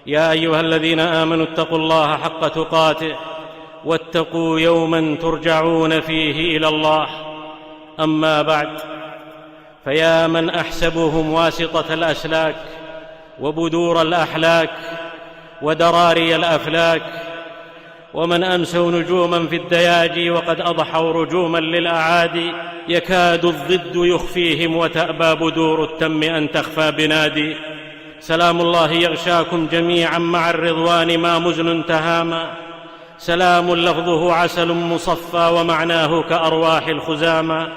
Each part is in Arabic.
يا أيها الذين آمنوا اتقوا الله حق تقاته واتقوا يوما ترجعون فيه إلى الله. أما بعد، فيا من أحسبهم واسطة الأسلاك وبدور الأحلاك ودراري الأفلاك، ومن أمسوا نجوما في الدياجي وقد أضحوا رجوما للأعادي، يكاد الضد يخفيهم وتأبى بدور التم أن تخفى بنادي. سلام الله يغشاكم جميعا مع الرضوان ما مزن تهاما، سلام لفظه عسل مصفى ومعناه كأرواح الخزامى،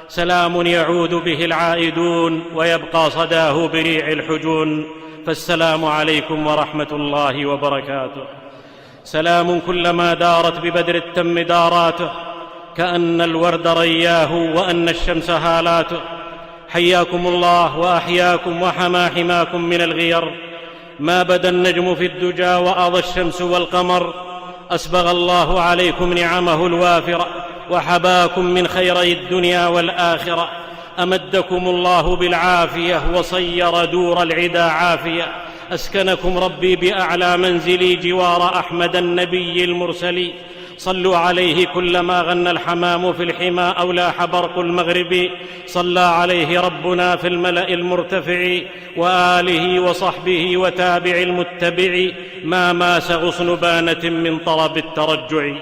سلام يعود به العائدون ويبقى صداه بريع الحجون، فالسلام عليكم ورحمة الله وبركاته. سلام كلما دارت ببدر التم داراته، كأن الورد رياه وأن الشمس هالاته. حياكم الله وأحياكم وحمى حماكم من الغير، ما بدا النجم في الدجى وأضى الشمس والقمر. أسبغ الله عليكم نعمه الوافرة وحباكم من خيري الدنيا والآخرة. أمدكم الله بالعافية وصير دور العدا عافية. أسكنكم ربي بأعلى منزلي جوار أحمد النبي المرسل. صلوا عليه كلما غنى الحمام في الحمى أو لاح برق المغرب. صلى عليه ربنا في الملأ المرتفع وآله وصحبه وتابع المتبع، ما ماس غصن بانة من طرب الترجع.